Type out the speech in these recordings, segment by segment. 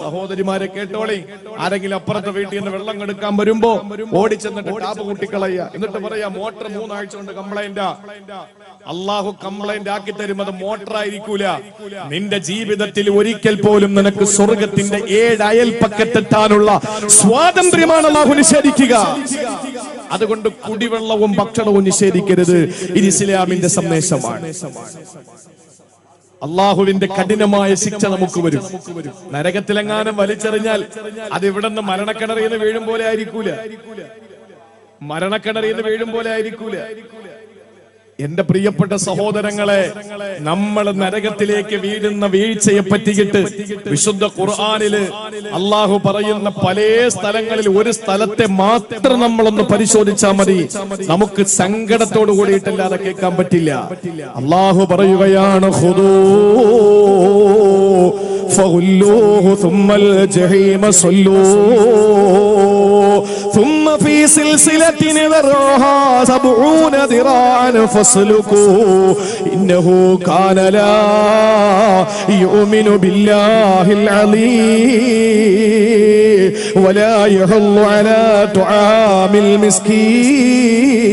സഹോദരിമാരെ കേട്ടോളി, ആരെങ്കിലും അപ്പുറത്തെ വീട്ടിൽ നിന്ന് വെള്ളം എടുക്കാൻ വരുമ്പോ ഓടിച്ചെന്നിട്ട് ടാപ്പ് കൂട്ടിക്കളയുക, എന്നിട്ട് പറയാ മോട്ടർ 3 ആഴ്ച കൊണ്ട് കംപ്ലൈന്റ്. അള്ളാഹു കംപ്ലൈന്റ് ആക്കി തരും, അത് മോട്ടർ ആയിരിക്കൂല. നിന്റെ ജീവിതത്തിൽ ഒരിക്കൽ പോലും നിനക്ക് സ്വർഗത്തിന്റെ 7 അയൽപ്പക്കത്തെത്താനുള്ള സ്വാതന്ത്ര്യമാണ് അള്ളാഹു നിഷേധിക്കുക. അതുകൊണ്ട് കുടിവെള്ളവും ഭക്ഷണവും നിഷേധിക്കരുത്. ഇത് ഇസ്ലാമിന്റെ സന്ദേശമാണ്. അള്ളാഹുവിന്റെ കഠിനമായ ശിക്ഷ നമുക്ക് വരും. നരകത്തിലെങ്ങാനും വലിച്ചെറിഞ്ഞാൽ അത് ഇവിടുന്ന് മരണക്കിണറിൽ നിന്ന് വീഴും പോലെ ആയിരിക്കൂല. മരണക്കിണറിൽ നിന്ന് വീഴും പോലെ ആയിരിക്കൂല. എന്റെ പ്രിയപ്പെട്ട സഹോദരങ്ങളെ, നമ്മൾ നരകത്തിലേക്ക് വീഴുന്ന വീഴ്ചയെ പറ്റിയിട്ട് വിശുദ്ധ ഖുർആനില് അള്ളാഹു പറയുന്ന പല സ്ഥലങ്ങളിൽ ഒരു സ്ഥലത്തെ മാത്രം നമ്മളൊന്ന് പരിശോധിച്ചാൽ മതി, നമുക്ക് സങ്കടത്തോട് കൂടിയിട്ടല്ലാതെ കേൾക്കാൻ പറ്റില്ല. അള്ളാഹു പറയുകയാണ്, ഖുദൂ ഫഗുല്ലൂഹു സുമ്മൽ ജഹീമ സല്ലൂ ثم في سلسلة ذرعها 70 ذراعا فاسلكوه إنه كان لا يؤمن بالله العظيم ولا يحض على طعام المسكين.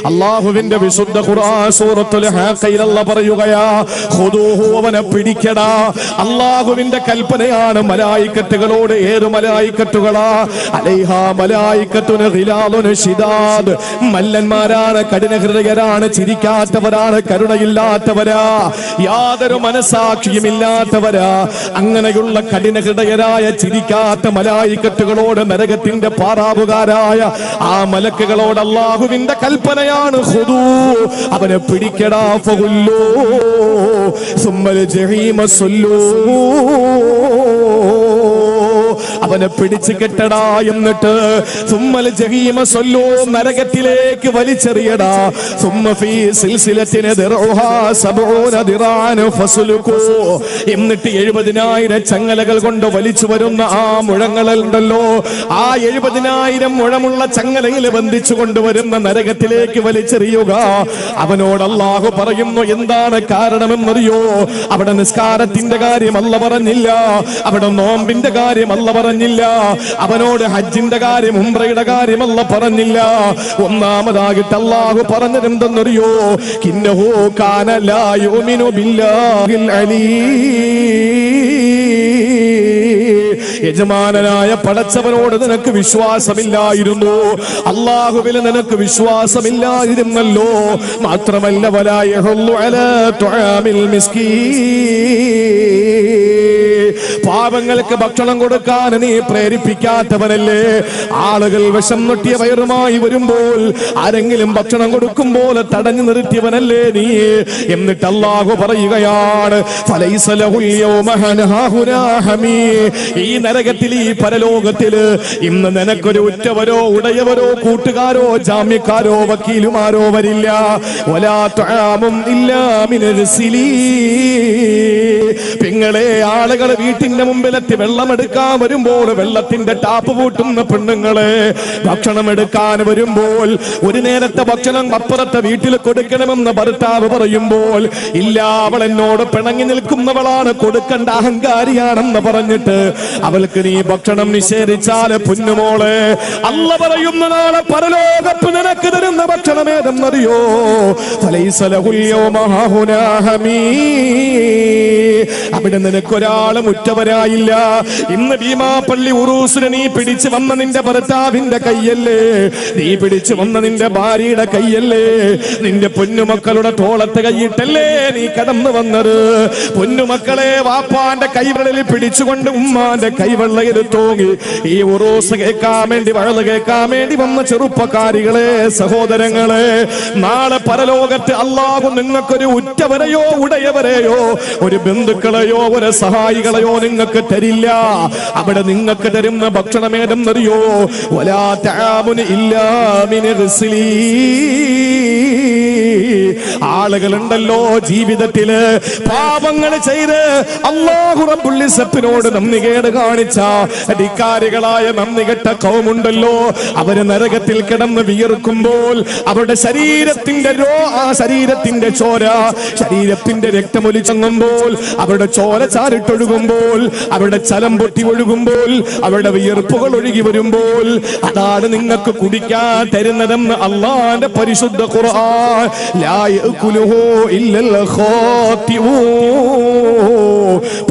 അല്ലാഹുവിന്റെ വിശുദ്ധ ഖുർആൻ സൂറത്തുൽ ഹാഖയിൽ അല്ലാഹു പറയുകയാ, ഖുദൂഹു, അവനെ പിടിക്കടാ. അല്ലാഹുവിന്റെ കൽപ്പനയാണ് മലായിക്കത്തുകളോട്. ഏത് മലായിക്കത്തുകളാ? അലൈഹാ മലായിക്കത്തുൻ ഗിലാദുൻ ശിദാദ്. മല്ലന്മാരാണ്, കഠിനഹൃദയരാണ്, ചിരിക്കാത്തവരാണ്, കരുണയില്ലാത്തവരാ, യാതൊരു മനസാക്ഷിയുമില്ലാത്തവരാ. അങ്ങനെയുള്ള കഠിനഹൃദയരായ ചിരിക്കാത്ത മലായിക്കത്തുകളോട്, നരകത്തിന്റെ പാറാവുകാരായ ആ മലക്കുകളോട് അല്ലാഹുവിന്റെ കൽപ്പനയാണ്, ഖുദൂ, അവനെ പിടിക്കടാ. ഫഗുല്ലൂ സുമ്മൽ ജഹീമ സല്ലൂ, അവനെ പിടിച്ചു കെട്ടടാ. എന്നിട്ട് സുമ്മൽ ജഹീമ സല്ലൂ, നരകത്തിലേക്ക് വലിച്ചെറിയടാ. സുമ്മ ഫീ സിൽസിലത്തിൻ ദർഉഹാ 70 ദിറാഅൻ ഫസ്ലുകൂ, എന്നിട്ട് 70,000 ചങ്ങലകൾ കൊണ്ട് വലിച്ചു വരുന്ന ആ മുഴങ്ങളുണ്ടല്ലോ, ആ 70,000 മുഴമുള്ള ചങ്ങലയിൽ ബന്ധിച്ചു കൊണ്ടുവരുന്ന നരകത്തിലേക്ക് വലിച്ചെറിയുക. അവനോട് അല്ലാഹു പറയുന്നു, എന്താണ് കാരണമെന്നറിയോ? അവിടെ നിസ്കാരത്തിന്റെ കാര്യം അല്ലാഹു പറഞ്ഞില്ല, അവിടെ നോമ്പിന്റെ കാര്യം അല്ലാഹു പറഞ്ഞില്ല, അവനോട് ഹജ്ജിന്റെ കാര്യം, ഉംറയുടെ കാര്യം അല്ലാഹു പറഞ്ഞില്ല. ഒന്നാമതായിട്ട് അല്ലാഹു പറഞ്ഞത് എന്തെന്നറിയോ? ഇന്നഹു കാന ലാ യുമിനു ബില്ലാഹിൽ അലീം. യജമാനനായ പടച്ചവനോട് നിനക്ക് വിശ്വാസമില്ലായിരുന്നു, അല്ലാഹുവിൽ നിനക്ക് വിശ്വാസമില്ലായിരുന്നല്ലോ. മാത്രമല്ല, വലാ യഹുല്ലു അലാ തുആമിൽ മിസ്കീൻ, പാവങ്ങൾക്ക് ഭക്ഷണം കൊടുക്കാൻ നീ പ്രേരിപ്പിക്കാത്തവനല്ലേ. ആളുകൾ വിഷം നൊട്ടിയ വയറുമായി വരുമ്പോൾ ആരെങ്കിലും ഭക്ഷണം കൊടുക്കുമ്പോൾ തടഞ്ഞു നിർത്തിയവനല്ലേ നീ. എന്നിട്ട് അല്ലാഹു പറയുകയാണ്, ഫലൈസ ലഹുൽ യൗമ ഹനാഹുനാ ഹമീ, ഈ നരകത്തിൽ, ഈ പരലോകത്തില് ഇന്ന് നിനക്കൊരു ഉറ്റവരോ ഉടയവരോ കൂട്ടുകാരോ ജാമ്യക്കാരോ വക്കീലുമാരോ വരില്ല. വലാ തുആമും ഇല്ലാ മിൻ ഗ്സിലീ, പെങ്ങളെ, ആളുകൾ വീട്ടിന്റെ മുമ്പിലെത്തി വെള്ളമെടുക്കാൻ വരുമ്പോൾ വെള്ളത്തിന്റെ ടാപ്പ് പൂട്ടുന്ന പെണ്ണുങ്ങളെ, ഭക്ഷണം എടുക്കാൻ വരുമ്പോൾ ഒരു നേരത്തെ ഭക്ഷണം അപ്പുറത്തെ വീട്ടിൽ കൊടുക്കണമെന്ന് ഭർത്താവ് പറയുമ്പോൾ, ഇല്ല, അവൾ എന്നോട് പിണങ്ങി നിൽക്കുന്നവളാണ്, കൊടുക്കേണ്ട അഹങ്കാരിയാണെന്ന് പറഞ്ഞിട്ട് അവൾക്ക് നീ ഭക്ഷണം നിഷേധിച്ചാൽ, പൊന്നുമോളെ, അല്ലാഹു പറയുന്ന നാളെ പരലോകത്ത് നിനക്ക് തരുന്ന ഭക്ഷണം ഏതെന്നറിയോ? ഫലൈസ ലഹുൽ യൗമ ഹാഹുനാ ഹമീ, അവിടെ നിനക്കൊരാളും ഉറ്റവരായില്ല. ഇന്ന് ഭീമാപ്പള്ളി ഉറൂസിന് നീ പിടിച്ചു വന്ന നിന്റെ ഭർത്താവിന്റെ കൈയല്ലേ, നീ പിടിച്ചു വന്ന നിന്റെ ഭാര്യയുടെ കൈയല്ലേ, നിന്റെ പൊന്നുമക്കളുടെ തോളത്ത് കൈയിട്ടല്ലേ നീ കടന്നു വന്നത്. പൊന്നുമക്കളെ, വാപ്പാന്റെ കൈവെള്ളയിൽ പിടിച്ചുകൊണ്ട് ഉമ്മാന്റെ കൈവെള്ളയിൽ തൂങ്ങി ഈ ഉറൂസ് കേൾക്കാൻ വേണ്ടി, വഴല് കേൾക്കാൻ വേണ്ടി വന്ന ചെറുപ്പക്കാരികളെ, സഹോദരങ്ങളെ, നാളെ പരലോകത്ത് അല്ലാഹു നിങ്ങൾക്കൊരു ഉറ്റവരെയോ ഉടയവരെയോ ഒരു ബന്ധുക്കളെയോ ഒരു സഹായികളെയോ നിങ്ങൾക്ക് തരില്ല. അവിടെ നിങ്ങൾക്ക് തരുന്ന ഭക്ഷണമേതെന്നറിയോ? വലാ തആമുൻ ഇല്ലാ മിൻ ഗ്സിലീ. ആളുകളുണ്ടല്ലോ ജീവിതത്തില് പാപങ്ങൾ ചെയ്ത് അല്ലാഹു റബ്ബുൽ ഇസ്സത്തിനോട് നന്ദികേട് കാണിച്ച അധികാരികളായ നന്ദികെട്ട കൗമുണ്ടല്ലോ, അവര് നരകത്തിൽ കിടന്ന് വിയർക്കുമ്പോൾ അവരുടെ ശരീരത്തിന്റെ ശരീരത്തിന്റെ ചോര, ശരീരത്തിന്റെ രക്തമൊലിച്ചങ്ങുമ്പോൾ, അവരുടെ ചോര ചാരിട്ടൊഴുകുമ്പോൾ വരുമ്പോൾ, അവരുടെ ചലം പൊട്ടി ഒഴുകുമ്പോൾ, അവരുടെ വിയർപ്പുകൾ ഒഴുകി വരുമ്പോൾ അതാണ് നിങ്ങൾക്ക് കുടിക്കാൻ തരുന്നതെന്ന് അള്ളാന്റെ പരിശുദ്ധ ഖുർആൻ. ലാ യഅകുലുഹു ഇല്ലൽ ഖാതിഊൻ.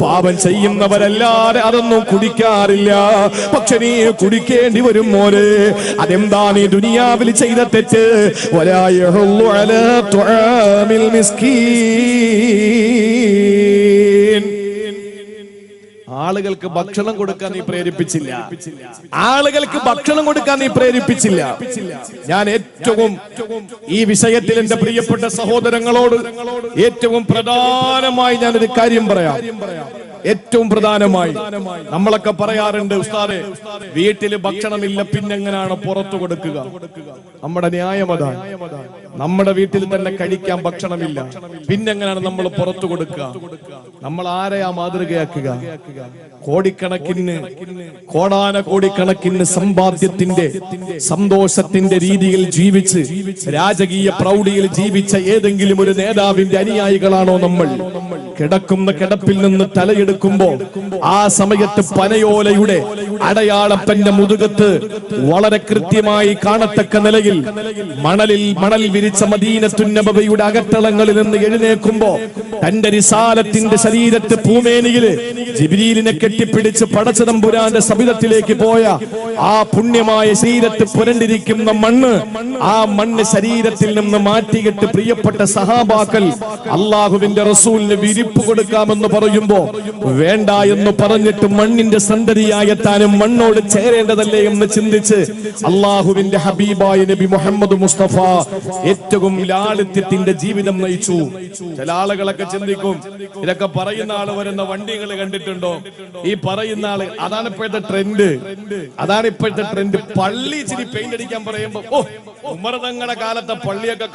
പാപം ചെയ്യുന്നവരല്ലാതെ അതൊന്നും കുടിക്കാറില്ല. പക്ഷെ നീ കുടിക്കേണ്ടി വരും മോനെ. അതെന്താണ് ഈ ദുനിയാവിൽ ചെയ്ത തെറ്റ്? വലാ യഹുല്ലു അലാ തുആമിൽ മിസ്കീൻ. ആളുകൾക്ക് ഭക്ഷണം കൊടുക്കാൻ നീ പ്രേരിപ്പിച്ചില്ല. ആളുകൾക്ക് ഭക്ഷണം കൊടുക്കാൻ നീ പ്രേരിപ്പിച്ചില്ല. ഞാൻ ഏറ്റവും ഈ വിഷയത്തിൽ എന്റെ പ്രിയപ്പെട്ട സഹോദരങ്ങളോട് ഏറ്റവും പ്രധാനമായി ഞാനൊരു കാര്യം പറയാം. ഏറ്റവും പ്രധാനമായി നമ്മളൊക്കെ പറയാറുണ്ട്, ഉസ്താദേ വീട്ടില് ഭക്ഷണമില്ല പിന്നെങ്ങനെയാണ് പുറത്തു കൊടുക്കുക? നമ്മുടെ ന്യായം അതാണ്. നമ്മുടെ വീട്ടിൽ തന്നെ കഴിക്കാൻ ഭക്ഷണമില്ല, പിന്നെങ്ങനെയാണ് നമ്മൾ പുറത്തു കൊടുക്കുക? നമ്മൾ ആരെയാ മാതൃകയാക്കുക? കോടിക്കണക്കിന് കോടിക്കണക്കിന് സമ്പാദ്യത്തിന്റെ സന്തോഷത്തിന്റെ രീതിയിൽ ജീവിച്ച് രാജകീയ പ്രൗഢിയിൽ ജീവിച്ച ഏതെങ്കിലും ഒരു നേതാവിന്റെ അനുയായികളാണോ നമ്മൾ? കിടക്കുന്ന കിടപ്പിൽ നിന്ന് തലയെടുക്കുമ്പോ ആ സമയത്ത് പനയോലയുടെ അടയാളപ്പന്റെ മുതുകത്ത് വളരെ കൃത്യമായി കാണത്തക്ക നിലയിൽ മണൽ വിരിച്ച മദീനത്തുൻ നബവിയുടെ അകത്തളങ്ങളിൽ നിന്ന് എഴുന്നേൽക്കുമ്പോ തന്റെ റിസാലത്തിന്റെ ശരീരത്ത് പൂമേനിയില് ജിബ്രീലിനെ കെട്ടിപ്പിടിച്ച് പടച്ചതമ്പുരാന്റെ സബിതത്തിലേക്ക് പോയ ആ പുണ്യമായ ശരീരത്ത് പുരണ്ടിരിക്കുന്ന മണ്ണ്, ആ മണ്ണ് ശരീരത്തിൽ നിന്ന് മാറ്റിയിട്ട് പ്രിയപ്പെട്ട സഹാബാക്കൾ അള്ളാഹുവിന്റെ റസൂലിന് വിരിപ്പ് കൊടുക്കാമെന്ന് പറയുമ്പോ വേണ്ട എന്ന് പറഞ്ഞിട്ട് മണ്ണിന്റെ സന്തതിയായ താനും മണ്ണോട് ചേരേണ്ടതല്ലേ എന്ന് ചിന്തിച്ച് അള്ളാഹുവിന്റെ ഹബീബായ നബി മുഹമ്മദ് മുസ്തഫ ഏറ്റവും ലാളിത്യത്തിന്റെ ജീവിതം നയിച്ചു. ചില ആളുകളൊക്കെ ചിന്തിക്കും, ഇതൊക്കെ പറയുന്ന ആള് വരുന്ന വണ്ടികൾ കണ്ടിട്ടുണ്ടോ? ഈ പറയുന്ന ആള് അതാണ് ഇപ്പോഴത്തെ ട്രെൻഡ്. പള്ളി ഇച്ചിരി പെയിന്റ് അടിക്കാൻ പറയുമ്പോ, ഓ ഉമർ തങ്ങളുടെ കാലത്തെ പള്ളിയൊക്കെ